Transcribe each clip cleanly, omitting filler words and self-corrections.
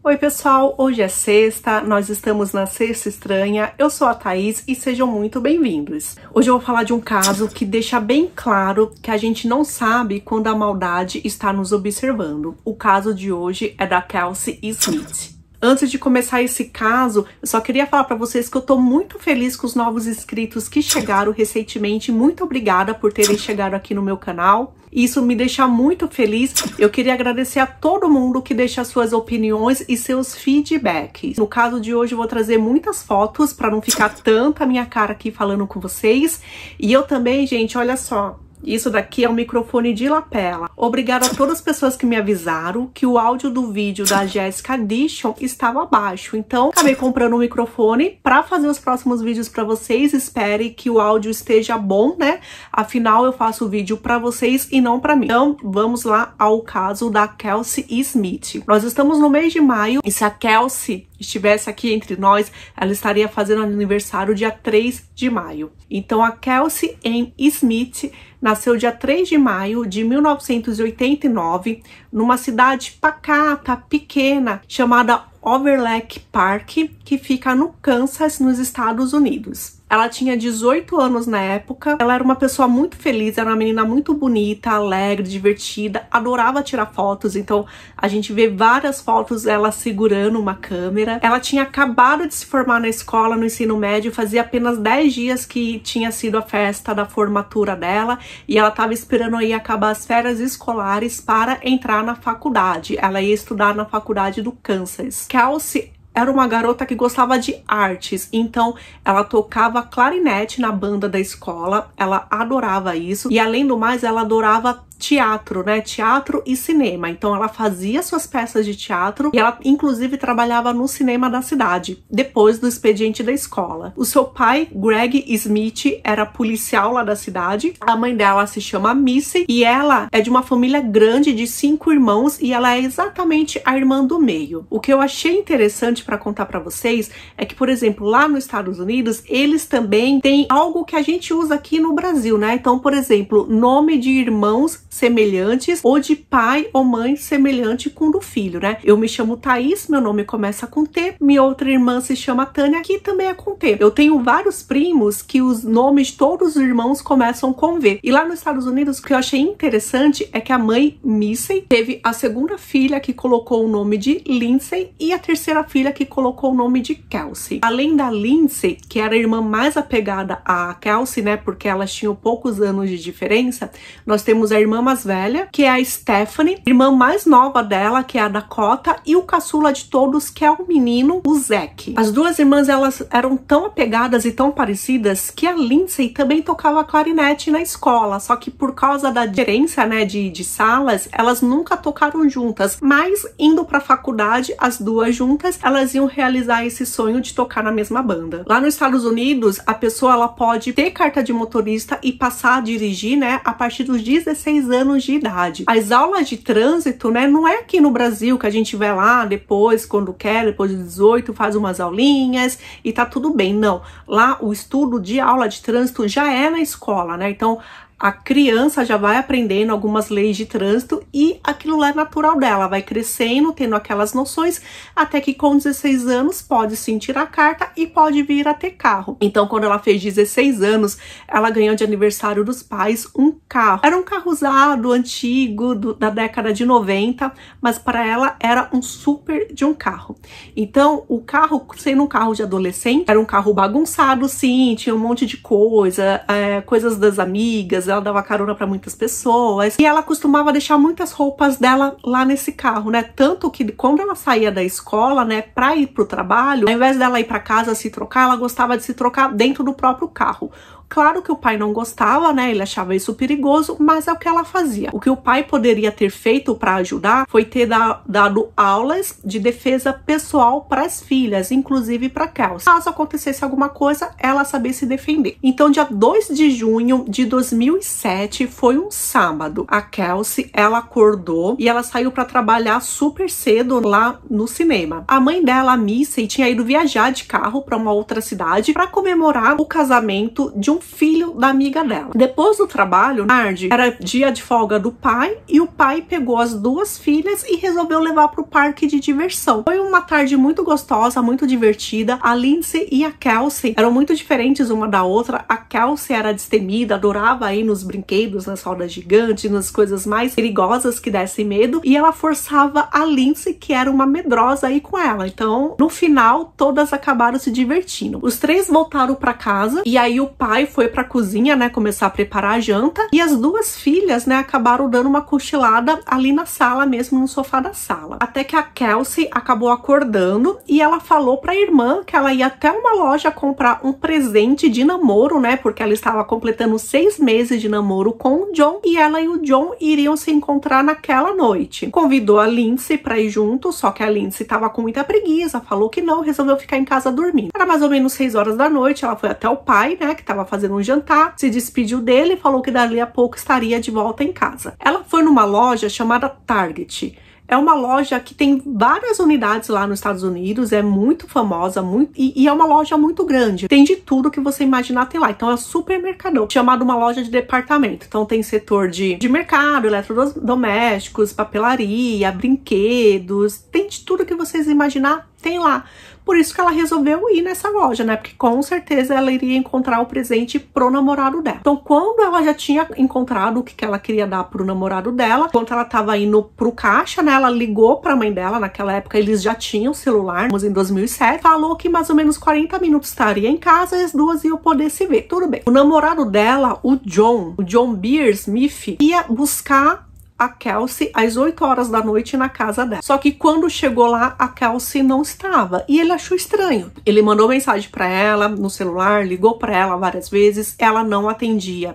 Oi pessoal, hoje é sexta, nós estamos na Sexta Estranha, eu sou a Thaís e sejam muito bem-vindos. Hoje eu vou falar de um caso que deixa bem claro que a gente não sabe quando a maldade está nos observando. O caso de hoje é da Kelsey Smith. Antes de começar esse caso, eu só queria falar para vocês que eu tô muito feliz com os novos inscritos que chegaram recentemente. Muito obrigada por terem chegado aqui no meu canal. Isso me deixa muito feliz. Eu queria agradecer a todo mundo que deixa suas opiniões e seus feedbacks. No caso de hoje eu vou trazer muitas fotos para não ficar tanta minha cara aqui falando com vocês. E eu também, gente, olha só. Isso daqui é um microfone de lapela. Obrigada a todas as pessoas que me avisaram que o áudio do vídeo da Jessica Dishon estava baixo. Então, acabei comprando um microfone para fazer os próximos vídeos para vocês. Espere que o áudio esteja bom, né? Afinal, eu faço o vídeo para vocês e não para mim. Então, vamos lá ao caso da Kelsey Smith. Nós estamos no mês de maio e se a Kelsey estivesse aqui entre nós, ela estaria fazendo aniversário dia 3 de maio. Então, a Kelsey Smith nasceu dia 3 de maio de 1989, numa cidade pacata, pequena, chamada Overlake Park, que fica no Kansas, nos Estados Unidos. Ela tinha 18 anos na época, ela era uma pessoa muito feliz, era uma menina muito bonita, alegre, divertida, adorava tirar fotos, então a gente vê várias fotos dela segurando uma câmera. Ela tinha acabado de se formar na escola, no ensino médio, fazia apenas 10 dias que tinha sido a festa da formatura dela e ela estava esperando aí acabar as férias escolares para entrar na faculdade. Ela ia estudar na faculdade do Kansas. Kelsey era uma garota que gostava de artes, então ela tocava clarinete na banda da escola, ela adorava isso e além do mais ela adorava teatro, né? Teatro e cinema. Então ela fazia suas peças de teatro e ela inclusive trabalhava no cinema da cidade, depois do expediente da escola. O seu pai, Greg Smith, era policial lá da cidade. A mãe dela se chama Missy e ela é de uma família grande de 5 irmãos e ela é exatamente a irmã do meio. O que eu achei interessante para contar para vocês é que, por exemplo, lá nos Estados Unidos, eles também têm algo que a gente usa aqui no Brasil, né? Então, por exemplo, nome de irmãos semelhantes ou de pai ou mãe semelhante com o do filho, né? Eu me chamo Thaís, meu nome começa com T, minha outra irmã se chama Tânia, que também é com T. Eu tenho vários primos que os nomes de todos os irmãos começam com V. E lá nos Estados Unidos, o que eu achei interessante é que a mãe, Missy, teve a segunda filha que colocou o nome de Lindsay e a terceira filha que colocou o nome de Kelsey. Além da Lindsay, que era a irmã mais apegada a Kelsey, né? Porque elas tinham poucos anos de diferença, nós temos a irmã mais velha, que é a Stephanie, irmã mais nova dela, que é a Dakota, e o caçula de todos, que é o menino, o Zack. As duas irmãs, elas eram tão apegadas e tão parecidas que a Lindsay também tocava clarinete na escola, só que por causa da diferença, né, de salas, elas nunca tocaram juntas, mas indo pra faculdade, as duas juntas, elas iam realizar esse sonho de tocar na mesma banda. Lá nos Estados Unidos, a pessoa, ela pode ter carta de motorista e passar a dirigir, né, a partir dos 16 anos de idade. As aulas de trânsito, né, não é aqui no Brasil que a gente vai lá depois, quando quer, depois de 18, faz umas aulinhas e tá tudo bem. Não. Lá o estudo de aula de trânsito já é na escola, né? Então a criança já vai aprendendo algumas leis de trânsito e aquilo lá é natural dela, vai crescendo, tendo aquelas noções, até que com 16 anos pode sim tirar a carta e pode vir a ter carro. Então, quando ela fez 16 anos, ela ganhou de aniversário dos pais um carro. Era um carro usado, antigo, da década de 90, mas para ela era um super de um carro. Então, o carro, sendo um carro de adolescente, era um carro bagunçado, sim, tinha um monte de coisa, coisas das amigas, ela dava carona para muitas pessoas e ela costumava deixar muitas roupas dela lá nesse carro, né? Tanto que quando ela saía da escola, né, para ir pro trabalho, ao invés dela ir para casa se trocar, ela gostava de se trocar dentro do próprio carro. Claro que o pai não gostava, né? Ele achava isso perigoso, mas é o que ela fazia. O que o pai poderia ter feito para ajudar foi ter dado aulas de defesa pessoal para as filhas, inclusive para Kelsey. Caso acontecesse alguma coisa, ela sabia se defender. Então, dia 2 de junho de 2007, foi um sábado. A Kelsey, ela acordou e ela saiu para trabalhar super cedo lá no cinema. A mãe dela, a Missy, tinha ido viajar de carro para uma outra cidade para comemorar o casamento de um filho da amiga dela. Depois do trabalho, tarde, era dia de folga do pai e o pai pegou as duas filhas e resolveu levar para o parque de diversão. Foi uma tarde muito gostosa, muito divertida. A Lindsay e a Kelsey eram muito diferentes uma da outra. A Kelsey era destemida, adorava ir nos brinquedos, nas rodas gigantes, nas coisas mais perigosas que dessem medo, e ela forçava a Lindsay, que era uma medrosa, a ir com ela. Então, no final, todas acabaram se divertindo. Os três voltaram para casa e aí o pai foi para a cozinha, né, começar a preparar a janta, e as duas filhas, né, acabaram dando uma cochilada ali na sala mesmo, no sofá da sala. Até que a Kelsey acabou acordando e ela falou para a irmã que ela ia até uma loja comprar um presente de namoro, né, porque ela estava completando 6 meses de namoro com o John e ela e o John iriam se encontrar naquela noite. Convidou a Lindsay para ir junto, só que a Lindsay estava com muita preguiça, falou que não, resolveu ficar em casa dormindo. Era mais ou menos 6 horas da noite, ela foi até o pai, né, que estava fazendo um jantar, se despediu dele e falou que dali a pouco estaria de volta em casa. Ela foi numa loja chamada Target. É uma loja que tem várias unidades lá nos Estados Unidos, é muito famosa, e é uma loja muito grande. Tem de tudo que você imaginar tem lá. Então é um supermercadão, chamado uma loja de departamento. Então tem setor de mercado, eletrodomésticos, papelaria, brinquedos, tem de tudo que vocês imaginar tem lá. Por isso que ela resolveu ir nessa loja, né? Porque com certeza ela iria encontrar o presente pro namorado dela. Então, quando ela já tinha encontrado o que ela queria dar pro namorado dela, enquanto ela tava indo pro caixa, né? Ela ligou pra mãe dela, naquela época eles já tinham celular, em 2007, falou que mais ou menos 40 minutos estaria em casa e as duas iam poder se ver. Tudo bem. O namorado dela, o John Beersmith, ia buscar a Kelsey às 8 horas da noite na casa dela. Só que quando chegou lá, a Kelsey não estava. E ele achou estranho. Ele mandou mensagem para ela no celular, ligou para ela várias vezes, ela não atendia.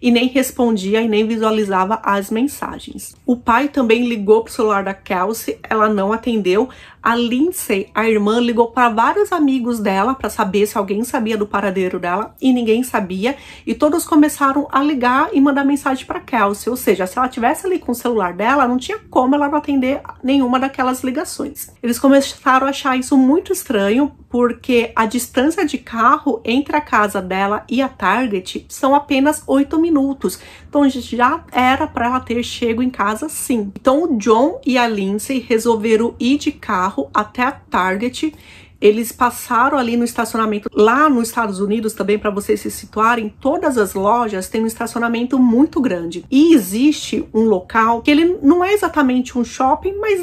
E nem respondia e nem visualizava as mensagens. O pai também ligou pro celular da Kelsey, ela não atendeu. A Lindsay, a irmã, ligou para vários amigos dela para saber se alguém sabia do paradeiro dela e ninguém sabia. E todos começaram a ligar e mandar mensagem para Kelsey. Ou seja, se ela tivesse ali com o celular dela, não tinha como ela não atender nenhuma daquelas ligações. Eles começaram a achar isso muito estranho, porque a distância de carro entre a casa dela e a Target são apenas 8 minutos. Então já era para ela ter chego em casa sim. Então o John e a Lindsay resolveram ir de carro até a Target. Eles passaram ali no estacionamento, lá nos Estados Unidos também, para vocês se situarem, todas as lojas têm um estacionamento muito grande. E existe um local que ele não é exatamente um shopping, mas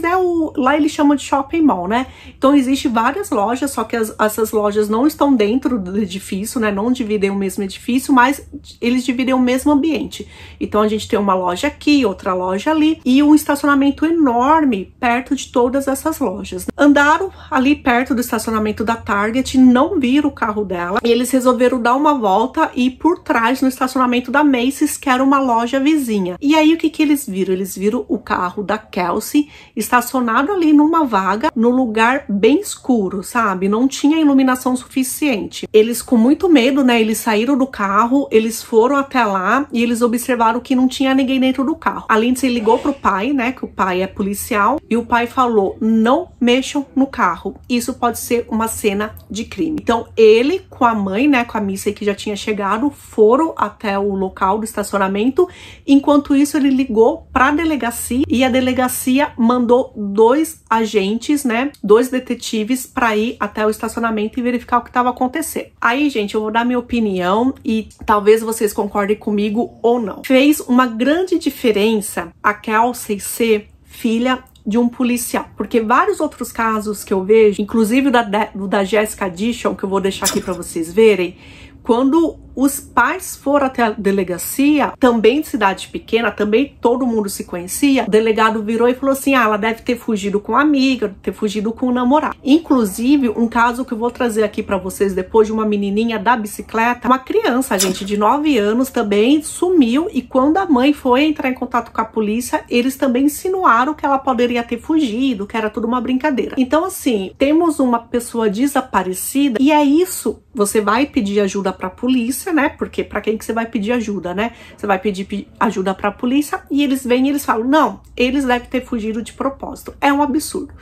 lá eles chamam de shopping mall, né? Então existe várias lojas, só que essas lojas não estão dentro do edifício, né? Não dividem o mesmo edifício, mas eles dividem o mesmo ambiente. Então a gente tem uma loja aqui, outra loja ali, e um estacionamento enorme perto de todas essas lojas. Andaram ali perto do estacionamento da Target, não viram o carro dela e eles resolveram dar uma volta e ir por trás no estacionamento da Macy's, que era uma loja vizinha. E aí o que eles viram? Eles viram o carro da Kelsey estacionado ali numa vaga, no lugar bem escuro, sabe? Não tinha iluminação suficiente. Eles, com muito medo, né? Eles saíram do carro, eles foram até lá e eles observaram que não tinha ninguém dentro do carro. A Lindsay ligou pro pai, né? Que o pai é policial, e o pai falou: não mexam no carro. Isso pode ser uma cena de crime. Então ele com a mãe, né, com a Missy, que já tinha chegado, foram até o local do estacionamento. Enquanto isso ele ligou para a delegacia e a delegacia mandou 2 agentes, né, 2 detetives para ir até o estacionamento e verificar o que estava acontecendo. Aí, gente, eu vou dar minha opinião e talvez vocês concordem comigo ou não. Fez uma grande diferença a Kelsey ser filha de um policial, porque vários outros casos que eu vejo, inclusive o da Jessica Dishon, que eu vou deixar aqui para vocês verem, quando os pais foram até a delegacia, também de cidade pequena, também todo mundo se conhecia, o delegado virou e falou assim: ah, ela deve ter fugido com a amiga, ter fugido com o namorado. Inclusive, um caso que eu vou trazer aqui pra vocês depois, de uma menininha da bicicleta, uma criança, gente, de 9 anos também sumiu, e quando a mãe foi entrar em contato com a polícia, eles também insinuaram que ela poderia ter fugido, que era tudo uma brincadeira. Então, assim, temos uma pessoa desaparecida, e é isso, você vai pedir ajuda pra polícia, né? Porque para quem que você vai pedir ajuda, né? Você vai pedir ajuda para a polícia e eles vêm e eles falam: não, eles devem ter fugido de propósito. É um absurdo.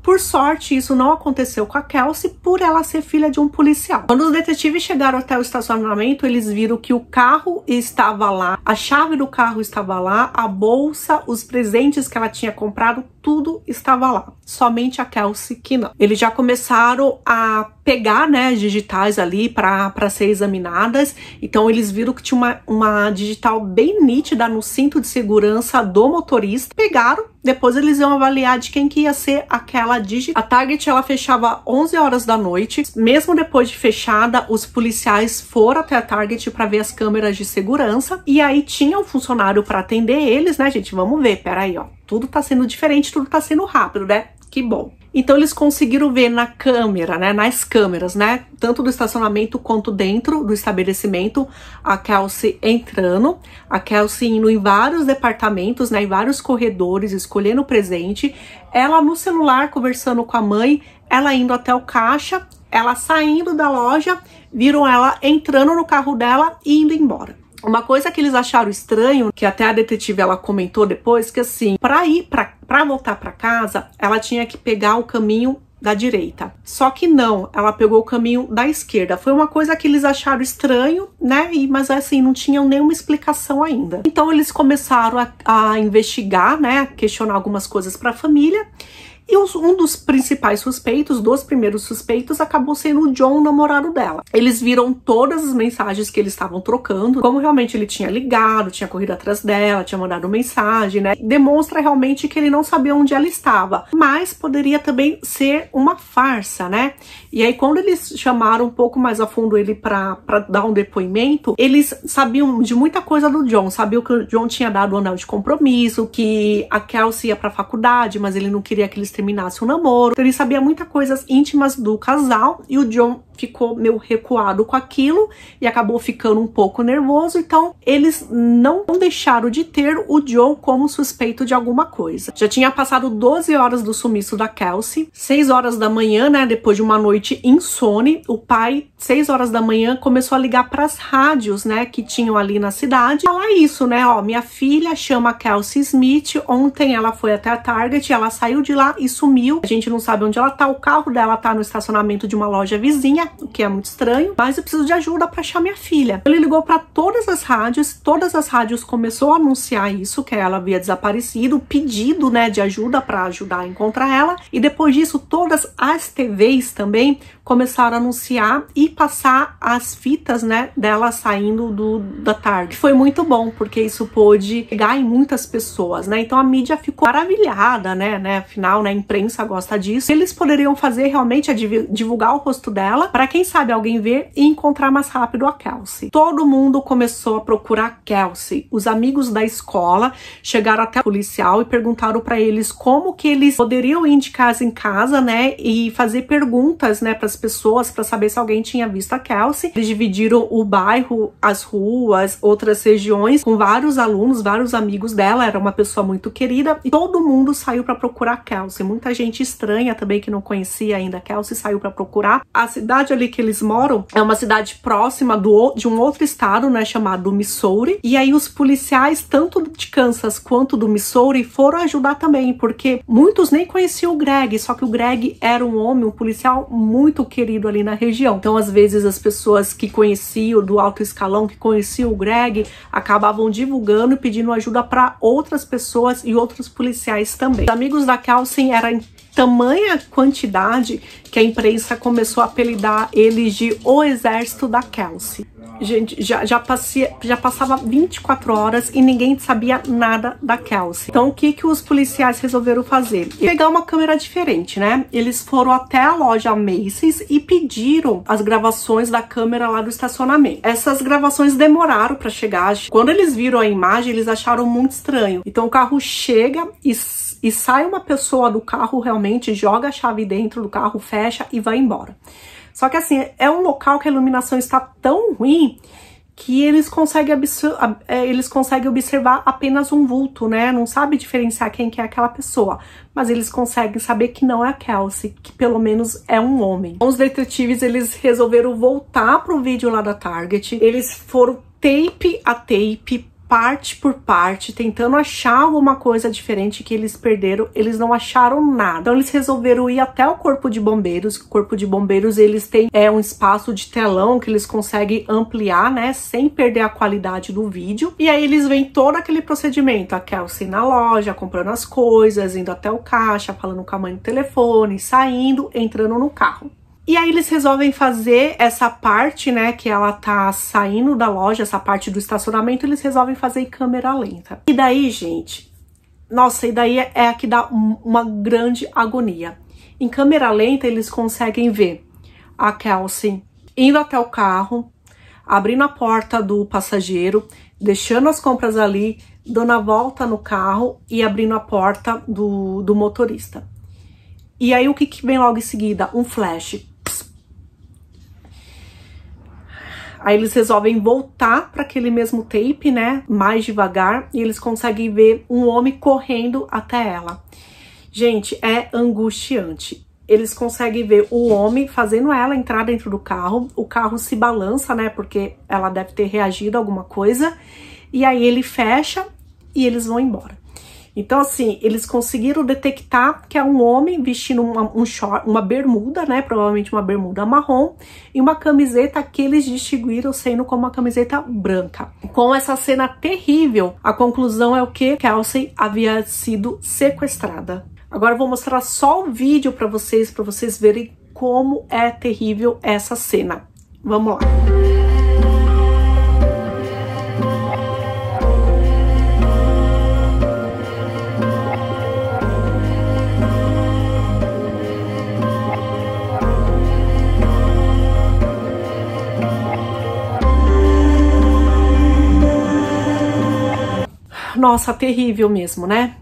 Por sorte, isso não aconteceu com a Kelsey, por ela ser filha de um policial. Quando os detetives chegaram até o estacionamento, eles viram que o carro estava lá, a chave do carro estava lá, a bolsa, os presentes que ela tinha comprado, tudo estava lá. Somente a Kelsey que não. Eles já começaram a pegar, né, as digitais ali para ser examinadas. Então eles viram que tinha uma digital bem nítida no cinto de segurança do motorista. Pegaram, depois eles iam avaliar de quem que ia ser aquela digital. A Target, ela fechava 11 horas da noite. Mesmo depois de fechada, os policiais foram até a Target para ver as câmeras de segurança. E aí tinha um funcionário para atender eles, né, gente? Vamos ver, peraí, ó. Tudo tá sendo diferente, tudo tá sendo rápido, né? Que bom. Então eles conseguiram ver na câmera, né, nas câmeras, né, tanto do estacionamento quanto dentro do estabelecimento, a Kelsey entrando, a Kelsey indo em vários departamentos, né, em vários corredores, escolhendo o presente, ela no celular conversando com a mãe, ela indo até o caixa, ela saindo da loja, viram ela entrando no carro dela e indo embora. Uma coisa que eles acharam estranho, que até a detetive ela comentou depois, que assim, para voltar para casa, ela tinha que pegar o caminho da direita. Só que não, ela pegou o caminho da esquerda. Foi uma coisa que eles acharam estranho, né? Mas assim, não tinham nenhuma explicação ainda. Então eles começaram a investigar, né? A questionar algumas coisas para a família. E um dos principais suspeitos, dos primeiros suspeitos, acabou sendo o John, o namorado dela. Eles viram todas as mensagens que eles estavam trocando, como realmente ele tinha ligado, tinha corrido atrás dela, tinha mandado mensagem, né? Demonstra realmente que ele não sabia onde ela estava, mas poderia também ser uma farsa, né? E aí, quando eles chamaram um pouco mais a fundo ele pra dar um depoimento, eles sabiam de muita coisa do John. Sabiam que o John tinha dado o anel de compromisso, que a Kelsey ia pra faculdade, mas ele não queria que eles terminassem o namoro. Então, ele sabia muitas coisas íntimas do casal e o John ficou meio recuado com aquilo e acabou ficando um pouco nervoso. Então, eles não deixaram de ter o John como suspeito de alguma coisa. Já tinha passado 12 horas do sumiço da Kelsey, 6 horas da manhã, né, depois de uma noite insone, o pai, 6 horas da manhã, começou a ligar para as rádios, né, que tinham ali na cidade, falar isso, né, ó, minha filha chama Kelsey Smith, ontem ela foi até a Target, ela saiu de lá e sumiu, a gente não sabe onde ela tá, o carro dela tá no estacionamento de uma loja vizinha, o que é muito estranho, mas eu preciso de ajuda para achar minha filha. Ele ligou para todas as rádios começou a anunciar isso, que ela havia desaparecido, pedido, né, de ajuda para ajudar a encontrar ela, e depois disso todas as TVs também começaram a anunciar e passar as fitas, né, dela saindo da Target. Foi muito bom, porque isso pôde chegar em muitas pessoas, né, então a mídia ficou maravilhada, né, afinal, né, a imprensa gosta disso. Eles poderiam fazer realmente é divulgar o rosto dela, para quem sabe alguém ver e encontrar mais rápido a Kelsey. Todo mundo começou a procurar a Kelsey. Os amigos da escola chegaram até o policial e perguntaram para eles como que eles poderiam ir de casa em casa, né, e fazer perguntas, né, para as pessoas para saber se alguém tinha visto a Kelsey. Eles dividiram o bairro, as ruas, outras regiões com vários alunos, vários amigos dela. Era uma pessoa muito querida e todo mundo saiu para procurar a Kelsey. Muita gente estranha também que não conhecia ainda a Kelsey saiu para procurar. A cidade ali que eles moram é uma cidade próxima de um outro estado, né, chamado Missouri. E aí os policiais, tanto de Kansas quanto do Missouri, foram ajudar também, porque muitos nem conheciam o Greg, só que o Greg era um homem, um policial muito querido ali na região. Então, às vezes, as pessoas que conheciam do alto escalão, que conheciam o Greg, acabavam divulgando e pedindo ajuda para outras pessoas e outros policiais também. Os amigos da Kelsey eram em tamanha quantidade que a imprensa começou a apelidar eles de o exército da Kelsey. Gente, já passava 24 horas e ninguém sabia nada da Kelsey. Então, o que os policiais resolveram fazer? Pegar uma câmera diferente, né? Eles foram até a loja Macy's e pediram as gravações da câmera lá do estacionamento. Essas gravações demoraram para chegar. Quando eles viram a imagem, eles acharam muito estranho. Então, o carro chega e sai uma pessoa do carro, realmente joga a chave dentro do carro, fecha e vai embora. Só que assim, é um local que a iluminação está tão ruim que eles conseguem observar apenas um vulto, né? Não sabe diferenciar quem que é aquela pessoa, mas eles conseguem saber que não é a Kelsey, que pelo menos é um homem. Os detetives, eles resolveram voltar pro vídeo lá da Target, eles foram tape a tape, parte por parte, tentando achar alguma coisa diferente que eles perderam. Eles não acharam nada. Então eles resolveram ir até o Corpo de Bombeiros. O Corpo de Bombeiros, eles têm um espaço de telão que eles conseguem ampliar, né, sem perder a qualidade do vídeo. E aí eles veem todo aquele procedimento, a Kelsey na loja, comprando as coisas, indo até o caixa, falando com a mãe no telefone, saindo, entrando no carro. E aí eles resolvem fazer essa parte, né, que ela tá saindo da loja, essa parte do estacionamento, eles resolvem fazer em câmera lenta. E daí, gente, nossa, e daí é a que dá uma grande agonia. Em câmera lenta, eles conseguem ver a Kelsey indo até o carro, abrindo a porta do passageiro, deixando as compras ali, dando a volta no carro e abrindo a porta do motorista. E aí o que vem logo em seguida? Um flash. Aí eles resolvem voltar para aquele mesmo tape, né, mais devagar, e eles conseguem ver um homem correndo até ela. Gente, é angustiante. Eles conseguem ver o homem fazendo ela entrar dentro do carro, o carro se balança, né, porque ela deve ter reagido a alguma coisa, e aí ele fecha e eles vão embora. Então, assim, eles conseguiram detectar que é um homem vestindo uma bermuda, né? Provavelmente uma bermuda marrom e uma camiseta que eles distinguiram sendo como uma camiseta branca. Com essa cena terrível, a conclusão é o que? Kelsey havia sido sequestrada. Agora eu vou mostrar só o vídeo para vocês verem como é terrível essa cena. Vamos lá. Nossa, terrível mesmo, né?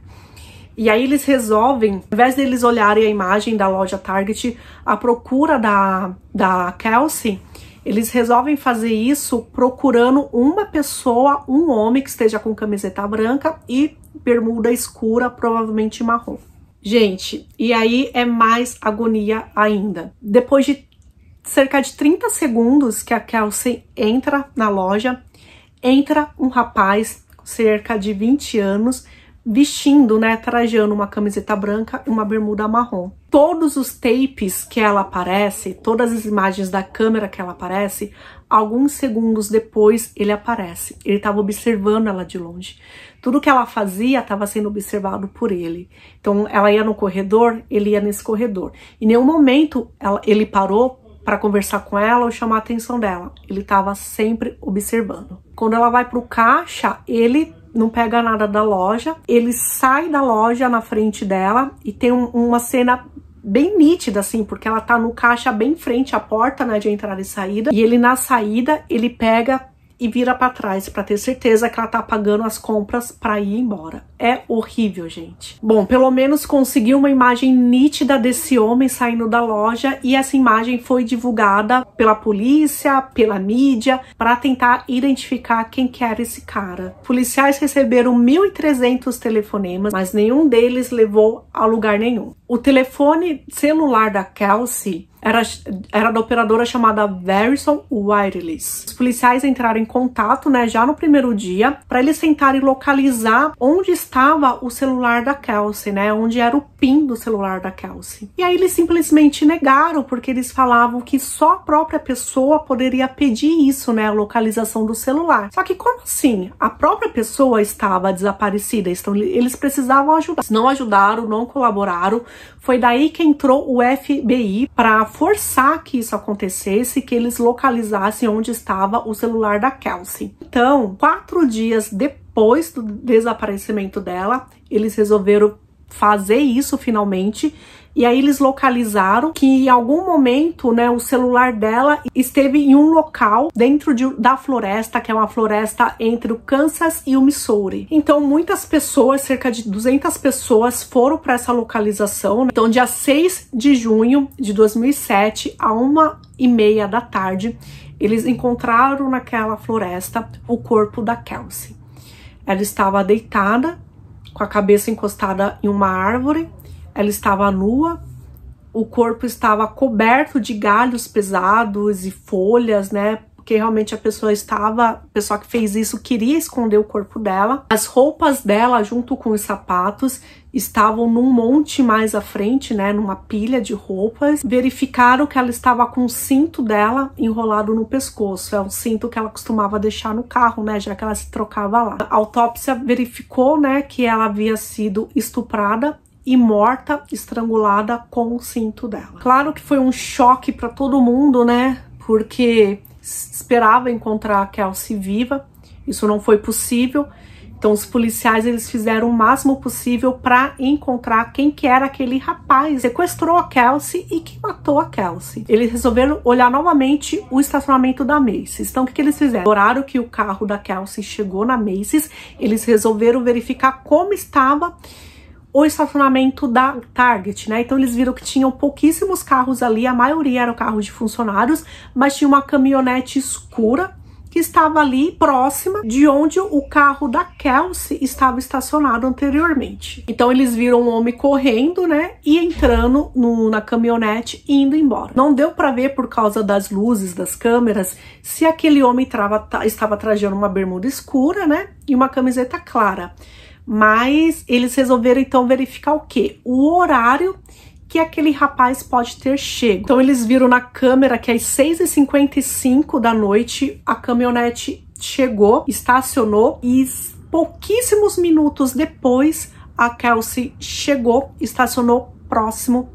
E aí eles resolvem, ao invés deles olharem a imagem da loja Target, a procura da Kelsey, eles resolvem fazer isso procurando uma pessoa, um homem que esteja com camiseta branca e bermuda escura, provavelmente marrom. Gente, e aí é mais agonia ainda. Depois de cerca de 30 segundos que a Kelsey entra na loja, entra um rapaz cerca de 20 anos, vestindo, né, trajando uma camiseta branca e uma bermuda marrom. Todos os tapes que ela aparece, todas as imagens da câmera que ela aparece, alguns segundos depois ele aparece. Ele estava observando ela de longe. Tudo que ela fazia estava sendo observado por ele. Então ela ia no corredor, ele ia nesse corredor. Em nenhum momento ele parou para conversar com ela ou chamar a atenção dela. Ele estava sempre observando. Quando ela vai pro caixa, ele não pega nada da loja, ele sai da loja na frente dela e tem uma cena bem nítida, assim, porque ela tá no caixa bem frente à porta, né, de entrada e saída, e ele na saída, ele pega e vira pra trás, pra ter certeza que ela tá pagando as compras pra ir embora. É horrível, gente. Bom, pelo menos conseguiu uma imagem nítida desse homem saindo da loja e essa imagem foi divulgada pela polícia, pela mídia, para tentar identificar quem que era esse cara. Policiais receberam 1.300 telefonemas, mas nenhum deles levou a lugar nenhum. O telefone celular da Kelsey era da operadora chamada Verizon Wireless. Os policiais entraram em contato, né, já no primeiro dia, para eles tentarem localizar onde estava o celular da Kelsey, né, onde era o PIN do celular da Kelsey. E aí eles simplesmente negaram, porque eles falavam que só a própria pessoa poderia pedir isso, né, a localização do celular. Só que como assim? A própria pessoa estava desaparecida, então eles precisavam ajudar. Não ajudaram, não colaboraram. Foi daí que entrou o FBI para forçar que isso acontecesse, que eles localizassem onde estava o celular da Kelsey. Então, 4 dias depois do desaparecimento dela, eles resolveram fazer isso finalmente. E aí eles localizaram que em algum momento, né, o celular dela esteve em um local dentro da floresta, que é uma floresta entre o Kansas e o Missouri. Então muitas pessoas, cerca de 200 pessoas foram para essa localização. Então dia 6 de junho de 2007, à 1h30 da tarde, eles encontraram naquela floresta o corpo da Kelsey. Ela estava deitada, com a cabeça encostada em uma árvore. Ela estava nua, o corpo estava coberto de galhos pesados e folhas, né, porque realmente a pessoa que fez isso queria esconder o corpo dela. As roupas dela, junto com os sapatos, estavam num monte mais à frente, né, numa pilha de roupas. Verificaram que ela estava com o cinto dela enrolado no pescoço. É um cinto que ela costumava deixar no carro, né, já que ela se trocava lá. A autópsia verificou, né, que ela havia sido estuprada e morta, estrangulada com o cinto dela. Claro que foi um choque para todo mundo, né, porque esperava encontrar a Kelsey viva. Isso não foi possível. Então os policiais, eles fizeram o máximo possível para encontrar quem que era aquele rapaz que sequestrou a Kelsey e que matou a Kelsey. Eles resolveram olhar novamente o estacionamento da Macy's. Então o que eles fizeram? No horário que o carro da Kelsey chegou na Macy's, eles resolveram verificar como estava o estacionamento da Target, né? Então eles viram que tinham pouquíssimos carros ali, a maioria eram carros de funcionários, mas tinha uma caminhonete escura que estava ali próxima de onde o carro da Kelsey estava estacionado anteriormente. Então eles viram um homem correndo, né, e entrando na caminhonete e indo embora. Não deu para ver por causa das luzes das câmeras se aquele homem estava trajando uma bermuda escura, né, e uma camiseta clara. Mas eles resolveram então verificar o quê? O horário que aquele rapaz pode ter chego. Então eles viram na câmera que às 6h55 da noite a caminhonete chegou, estacionou e pouquíssimos minutos depois a Kelsey chegou, estacionou próximo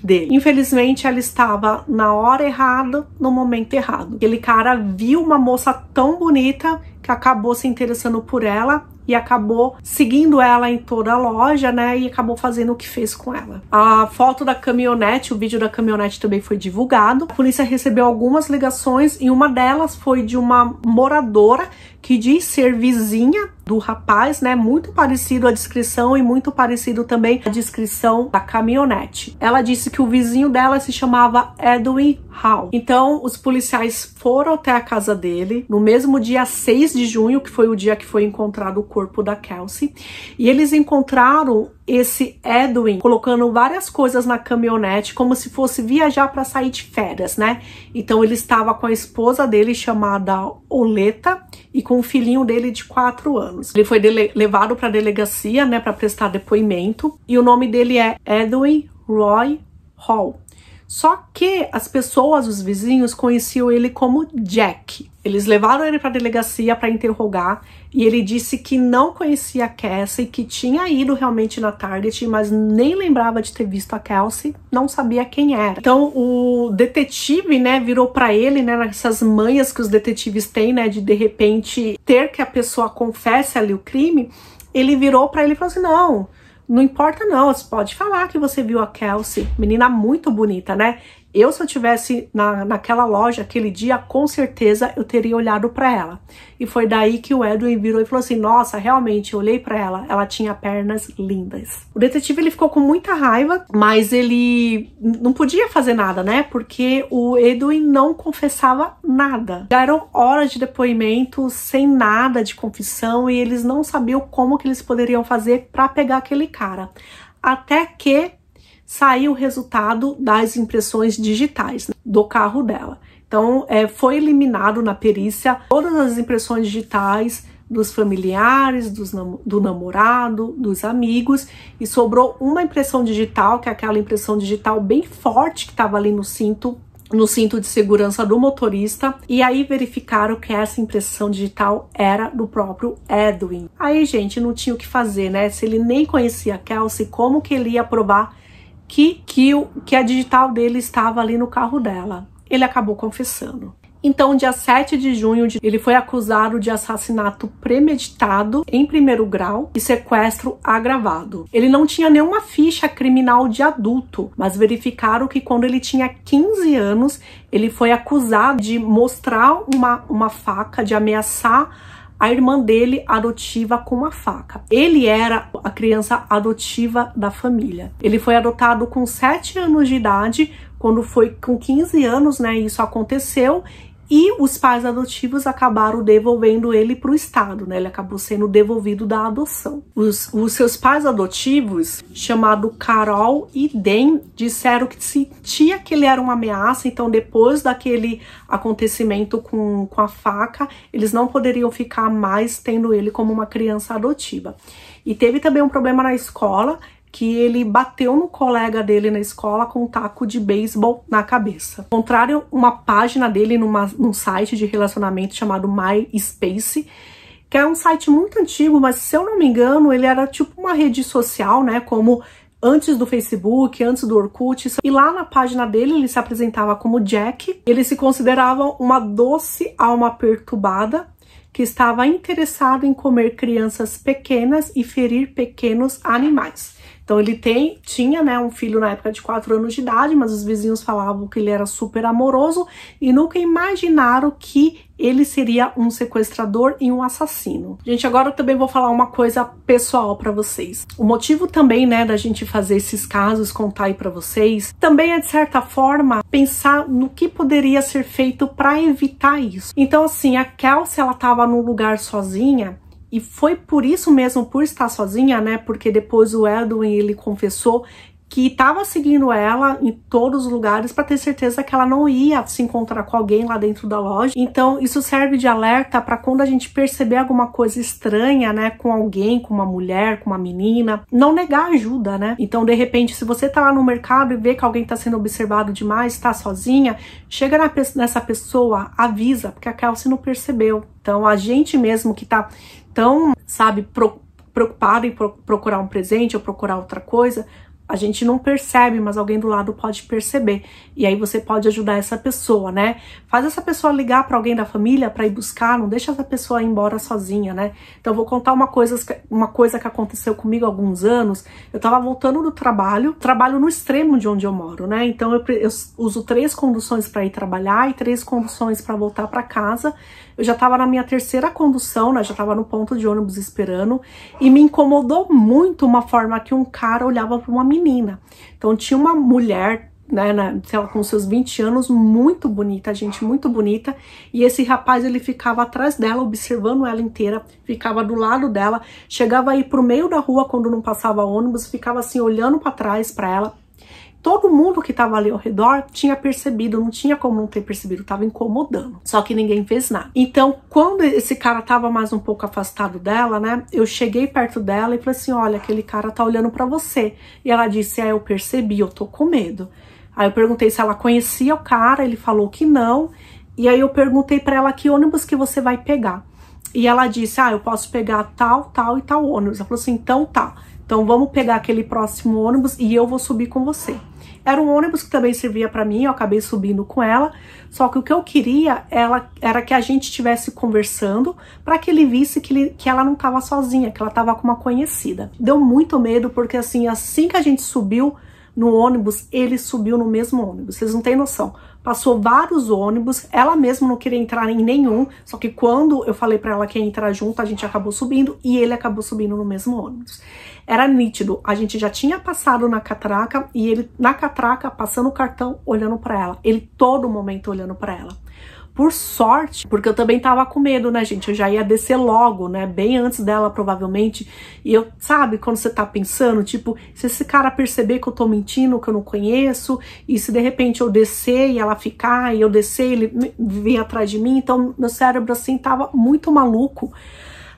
dele. Infelizmente ela estava na hora errada, no momento errado. Aquele cara viu uma moça tão bonita que acabou se interessando por ela e acabou seguindo ela em toda a loja, né, e acabou fazendo o que fez com ela. A foto da caminhonete, o vídeo da caminhonete também foi divulgado. A polícia recebeu algumas ligações e uma delas foi de uma moradora que diz ser vizinha do rapaz, né, muito parecido a descrição e muito parecido também a descrição da caminhonete. Ela disse que o vizinho dela se chamava Edwin Hall. Então, os policiais foram até a casa dele no mesmo dia 6 de junho, que foi o dia que foi encontrado o corpo da Kelsey, e eles encontraram esse Edwin colocando várias coisas na caminhonete como se fosse viajar para sair de férias, né? Então ele estava com a esposa dele chamada Oleta e com o filhinho dele de 4 anos. Ele foi levado para a delegacia, né, para prestar depoimento, e o nome dele é Edwin Roy Hall. Só que as pessoas, os vizinhos, conheciam ele como Jack. Eles levaram ele para a delegacia para interrogar e ele disse que não conhecia a Kelsey, que tinha ido realmente na Target, mas nem lembrava de ter visto a Kelsey, não sabia quem era. Então o detetive, né, virou para ele, né, nessas manhas que os detetives têm, né, de repente ter que a pessoa confesse ali o crime. Ele virou para ele e falou assim: não importa não, você pode falar que você viu a Kelsey, menina muito bonita, né? Se eu tivesse naquela loja aquele dia, com certeza eu teria olhado para ela. E foi daí que o Edwin virou e falou assim: nossa, realmente, eu olhei para ela tinha pernas lindas. O detetive, ele ficou com muita raiva, mas ele não podia fazer nada, né? Porque o Edwin não confessava nada. Já eram horas de depoimento, sem nada de confissão, e eles não sabiam como que eles poderiam fazer para pegar aquele cara. Até que saiu o resultado das impressões digitais, né, do carro dela. Então, foi eliminado na perícia todas as impressões digitais dos familiares, do namorado, dos amigos, e sobrou uma impressão digital, que é aquela impressão digital bem forte que estava ali no cinto de segurança do motorista, e aí verificaram que essa impressão digital era do próprio Edwin. Aí, gente, não tinha o que fazer, né? Se ele nem conhecia a Kelsey, como que ele ia provar que a digital dele estava ali no carro dela? Ele acabou confessando. Então, dia 7 de junho, ele foi acusado de assassinato premeditado em 1º grau e sequestro agravado. Ele não tinha nenhuma ficha criminal de adulto, mas verificaram que quando ele tinha 15 anos, ele foi acusado de mostrar uma faca, de ameaçar a irmã dele adotiva com uma faca. Ele era a criança adotiva da família. Ele foi adotado com 7 anos de idade, quando foi com 15 anos, né, isso aconteceu, e os pais adotivos acabaram devolvendo ele para o estado, né? Ele acabou sendo devolvido da adoção. Os seus pais adotivos, chamado Carol e Dan, disseram que sentia que ele era uma ameaça, então depois daquele acontecimento com a faca, eles não poderiam ficar mais tendo ele como uma criança adotiva. E teve também um problema na escola, que ele bateu no colega dele na escola com um taco de beisebol na cabeça. Ao contrário, uma página dele num site de relacionamento chamado MySpace, que é um site muito antigo, mas se eu não me engano, ele era tipo uma rede social, né, como antes do Facebook, antes do Orkut. E lá na página dele, ele se apresentava como Jack. Ele se considerava uma doce alma perturbada, que estava interessado em comer crianças pequenas e ferir pequenos animais. Então ele tinha, né, um filho na época de 4 anos de idade, mas os vizinhos falavam que ele era super amoroso e nunca imaginaram que ele seria um sequestrador e um assassino. Gente, agora eu também vou falar uma coisa pessoal pra vocês. O motivo também, né, da gente fazer esses casos, contar aí pra vocês, também é, de certa forma, pensar no que poderia ser feito pra evitar isso. Então, assim, a Kelsey, ela tava num lugar sozinha, e foi por isso mesmo, por estar sozinha, né, porque depois o Edwin, ele confessou que estava seguindo ela em todos os lugares para ter certeza que ela não ia se encontrar com alguém lá dentro da loja. Então isso serve de alerta para quando a gente perceber alguma coisa estranha, né, com alguém, com uma mulher, com uma menina, não negar ajuda, né? Então, de repente, se você tá lá no mercado e vê que alguém tá sendo observado demais, tá sozinha, chega nessa pessoa, avisa, porque a Kelsey não percebeu. Então, a gente mesmo que tá tão, sabe, preocupado em procurar um presente ou procurar outra coisa, a gente não percebe, mas alguém do lado pode perceber. E aí você pode ajudar essa pessoa, né? Faz essa pessoa ligar para alguém da família para ir buscar, não deixa essa pessoa ir embora sozinha, né? Então eu vou contar uma coisa que aconteceu comigo há alguns anos. Eu tava voltando do trabalho no extremo de onde eu moro, né? Então eu uso 3 conduções para ir trabalhar e 3 conduções para voltar para casa. Eu já tava na minha 3ª condução, né? Já tava no ponto de ônibus esperando. E me incomodou muito uma forma que um cara olhava para uma menina. Então tinha uma mulher, né, sei lá, com seus 20 anos, muito bonita, gente, muito bonita. E esse rapaz, ele ficava atrás dela, observando ela inteira, ficava do lado dela, chegava aí pro meio da rua quando não passava ônibus, ficava assim, olhando para trás para ela. Todo mundo que tava ali ao redor tinha percebido, não tinha como não ter percebido, tava incomodando. Só que ninguém fez nada. Então, quando esse cara tava mais um pouco afastado dela, né, eu cheguei perto dela e falei assim, olha, aquele cara tá olhando pra você. E ela disse, eu percebi, eu tô com medo. Aí eu perguntei se ela conhecia o cara, ele falou que não. E aí eu perguntei pra ela que ônibus que você vai pegar. E ela disse, eu posso pegar tal, tal e tal ônibus. Ela falou assim, então tá. Então vamos pegar aquele próximo ônibus e eu vou subir com você. Era um ônibus que também servia para mim, eu acabei subindo com ela, só que o que eu queria era que a gente estivesse conversando para que ele visse que ela não estava sozinha, que ela estava com uma conhecida. Deu muito medo, porque assim que a gente subiu no ônibus, ele subiu no mesmo ônibus, vocês não têm noção. Passou vários ônibus, ela mesma não queria entrar em nenhum, só que quando eu falei pra ela que ia entrar junto, a gente acabou subindo e ele acabou subindo no mesmo ônibus. Era nítido, a gente já tinha passado na catraca e ele na catraca, passando o cartão, olhando pra ela. Ele todo momento olhando pra ela. Por sorte, porque eu também tava com medo, né, gente? Eu já ia descer logo, né? Bem antes dela, provavelmente. E eu, sabe, quando você tá pensando, tipo, se esse cara perceber que eu tô mentindo, que eu não conheço, e se de repente eu descer e ela ficar, e eu descer e ele vir atrás de mim, então meu cérebro, assim, tava muito maluco.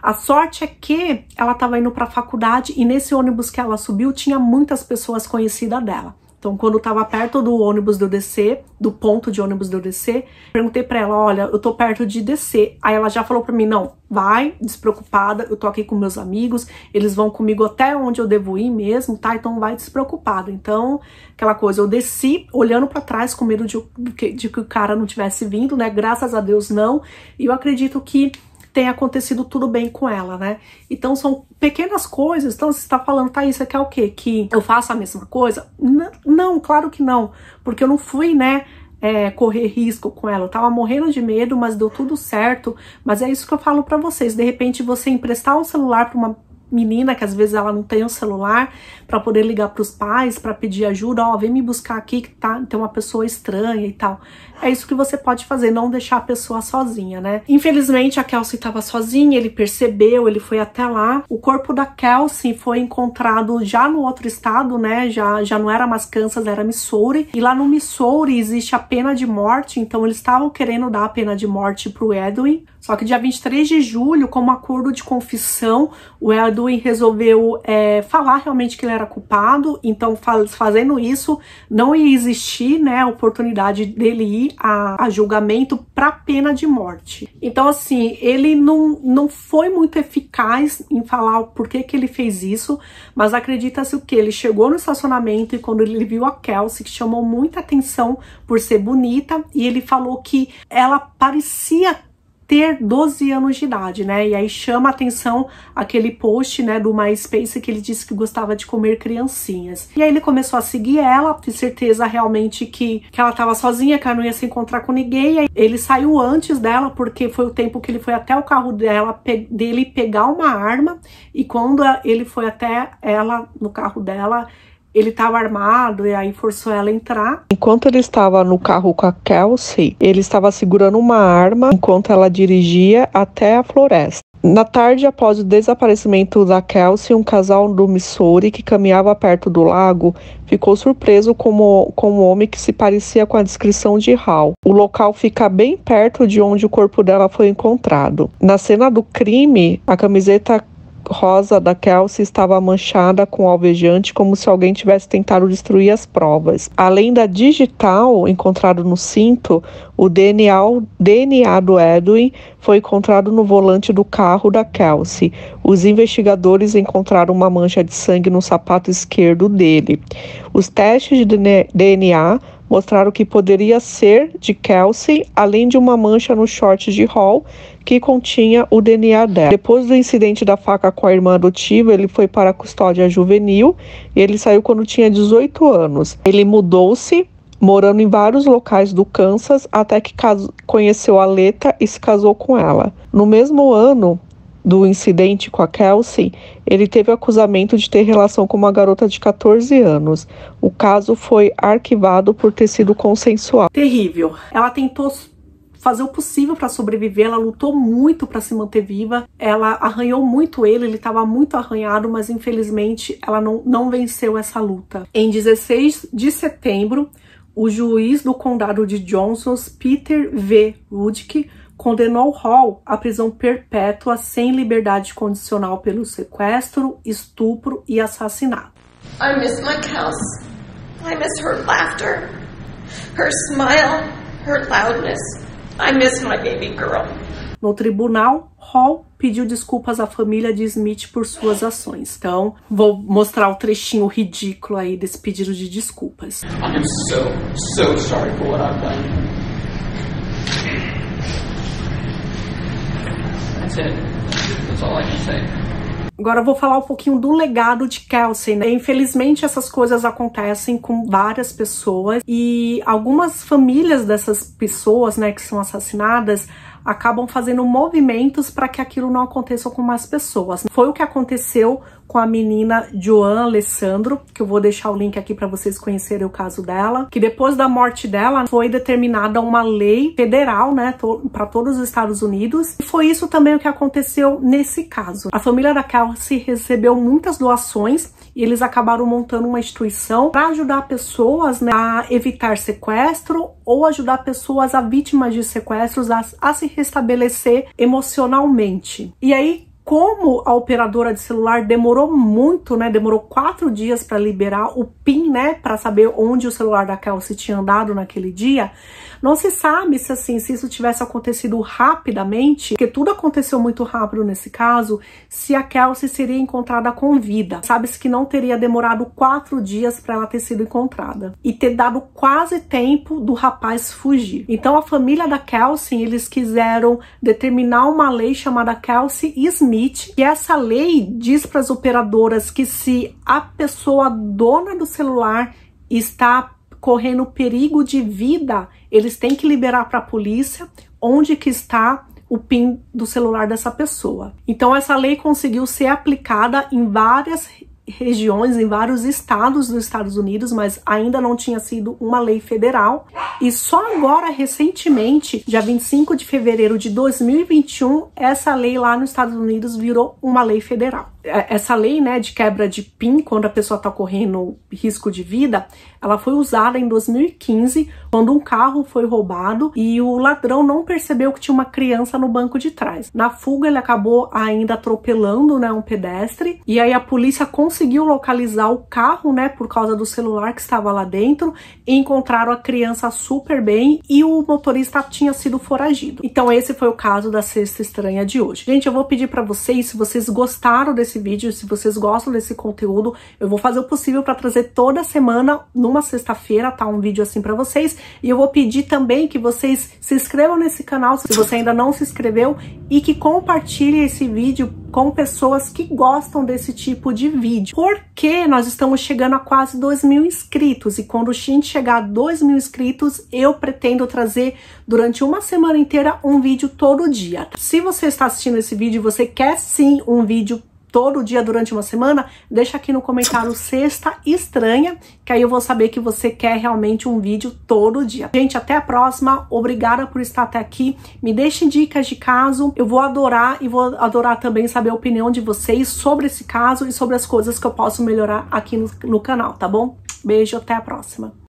A sorte é que ela tava indo pra faculdade e nesse ônibus que ela subiu tinha muitas pessoas conhecidas dela. Então, quando eu tava perto do ônibus de eu descer, do ponto de ônibus de eu descer, perguntei pra ela, olha, eu tô perto de descer. Aí ela já falou pra mim, não, vai, despreocupada, eu tô aqui com meus amigos, eles vão comigo até onde eu devo ir mesmo, tá? Então vai despreocupada. Então, aquela coisa, eu desci olhando pra trás com medo de que o cara não tivesse vindo, né? Graças a Deus não. E eu acredito que tem acontecido tudo bem com ela, né? Então são pequenas coisas. Então você tá falando, Thaís, você quer o quê? Que eu faça a mesma coisa? Não, claro que não. Porque eu não fui, né, correr risco com ela. Eu tava morrendo de medo, mas deu tudo certo. Mas é isso que eu falo pra vocês. De repente você emprestar um celular pra uma menina que às vezes ela não tem um celular para poder ligar para os pais, para pedir ajuda, ó, vem me buscar aqui que tem uma pessoa estranha e tal. é isso que você pode fazer, não deixar a pessoa sozinha, né? Infelizmente, a Kelsey estava sozinha, ele percebeu, ele foi até lá. O corpo da Kelsey foi encontrado já no outro estado, né? Já não era mais Kansas, era Missouri. E lá no Missouri existe a pena de morte, então eles estavam querendo dar a pena de morte pro Edwin. Só que dia 23 de julho, como acordo de confissão, o Edwin resolveu falar realmente que ele era culpado. Então, fazendo isso, não ia existir, né, a oportunidade dele ir a julgamento para pena de morte. Então, assim, ele não foi muito eficaz em falar o porquê que ele fez isso, mas acredita-se o que? Ele chegou no estacionamento e quando ele viu a Kelsey, que chamou muita atenção por ser bonita, e ele falou que ela parecia ter 12 anos de idade, né? E aí chama a atenção aquele post, né, do MySpace que ele disse que gostava de comer criancinhas. E aí ele começou a seguir ela, de certeza realmente que ela tava sozinha, que ela não ia se encontrar com ninguém. E aí ele saiu antes dela, porque foi o tempo que ele foi até o carro dele pegar uma arma. E quando ele foi até ela, no carro dela, ele estava armado e aí forçou ela a entrar. Enquanto ele estava no carro com a Kelsey, ele estava segurando uma arma enquanto ela dirigia até a floresta. Na tarde, após o desaparecimento da Kelsey, um casal do Missouri que caminhava perto do lago ficou surpreso com um homem que se parecia com a descrição de Hal. O local fica bem perto de onde o corpo dela foi encontrado. Na cena do crime, a camiseta rosa da Kelsey estava manchada com alvejante, como se alguém tivesse tentado destruir as provas. Além da digital encontrado no cinto, o DNA do Edwin foi encontrado no volante do carro da Kelsey. Os investigadores encontraram uma mancha de sangue no sapato esquerdo dele. Os testes de DNA mostraram que poderia ser de Kelsey, além de uma mancha no short de Hall que continha o DNA dela. Depois do incidente da faca com a irmã adotiva, ele foi para a custódia juvenil e ele saiu quando tinha 18 anos. Ele mudou-se, morando em vários locais do Kansas, até que conheceu a Leta e se casou com ela. No mesmo ano do incidente com a Kelsey, ele teve o acusamento de ter relação com uma garota de 14 anos. O caso foi arquivado por ter sido consensual. Terrível. Ela tentou fazer o possível para sobreviver, ela lutou muito para se manter viva, ela arranhou muito ele estava muito arranhado, mas infelizmente ela não venceu essa luta. Em 16 de setembro, o juiz do condado de Johnson, Peter V. Rudke, condenou Hall à prisão perpétua sem liberdade condicional pelo sequestro, estupro e assassinato. I miss my Kelsey. I miss her laughter, her smile, her loudness. I miss my baby girl. No tribunal, Hall pediu desculpas à família de Smith por suas ações. Então, vou mostrar o trechinho ridículo aí desse pedido de desculpas. I am so sorry for what I've done. That's it. That's all I can say. Agora eu vou falar um pouquinho do legado de Kelsey, né? Infelizmente essas coisas acontecem com várias pessoas e algumas famílias dessas pessoas, né, que são assassinadas, acabam fazendo movimentos para que aquilo não aconteça com mais pessoas. Foi o que aconteceu com a menina Joan Alessandro, que eu vou deixar o link aqui para vocês conhecerem o caso dela, que depois da morte dela foi determinada uma lei federal, né, para todos os Estados Unidos. E foi isso também o que aconteceu nesse caso. A família da Kelsey recebeu muitas doações e eles acabaram montando uma instituição para ajudar pessoas, né, a evitar sequestro ou ajudar pessoas, a vítimas de sequestros, a se restabelecer emocionalmente. E aí, como a operadora de celular demorou muito, né, demorou 4 dias para liberar o PIN, né, para saber onde o celular da Kelsey tinha andado naquele dia, não se sabe se assim, se isso tivesse acontecido rapidamente, porque tudo aconteceu muito rápido nesse caso, se a Kelsey seria encontrada com vida. Sabe-se que não teria demorado 4 dias para ela ter sido encontrada e ter dado quase tempo do rapaz fugir. Então a família da Kelsey, eles quiseram determinar uma lei chamada Kelsey Smith, e essa lei diz para as operadoras que se a pessoa dona do celular está correndo perigo de vida, eles têm que liberar para a polícia onde que está o PIN do celular dessa pessoa. Então essa lei conseguiu ser aplicada em várias regiões, em vários estados dos Estados Unidos, mas ainda não tinha sido uma lei federal. E só agora, recentemente, dia 25 de fevereiro de 2021, essa lei lá nos Estados Unidos virou uma lei federal. Essa lei, né, de quebra de PIN, quando a pessoa está correndo risco de vida, ela foi usada em 2015, quando um carro foi roubado e o ladrão não percebeu que tinha uma criança no banco de trás. Na fuga, ele acabou ainda atropelando, né, um pedestre, e aí a polícia conseguiu localizar o carro, né, por causa do celular que estava lá dentro, e encontraram a criança super bem e o motorista tinha sido foragido. Então esse foi o caso da Sexta Estranha de hoje. Gente, eu vou pedir para vocês, se vocês gostaram desse vídeo, se vocês gostam desse conteúdo, eu vou fazer o possível para trazer toda semana, numa sexta-feira, tá? Um vídeo assim para vocês. E eu vou pedir também que vocês se inscrevam nesse canal, se você ainda não se inscreveu, e que compartilhe esse vídeo com pessoas que gostam desse tipo de vídeo. Porque nós estamos chegando a quase 2.000 inscritos. E quando a gente chegar a 2.000 inscritos, eu pretendo trazer durante uma semana inteira um vídeo todo dia. Se você está assistindo esse vídeo e você quer sim um vídeo todo dia durante uma semana, deixa aqui no comentário Sexta Estranha, que aí eu vou saber que você quer realmente um vídeo todo dia. Gente, até a próxima. Obrigada por estar até aqui. Me deixem dicas de caso. Eu vou adorar e vou adorar também saber a opinião de vocês sobre esse caso e sobre as coisas que eu posso melhorar aqui no canal, tá bom? Beijo, até a próxima.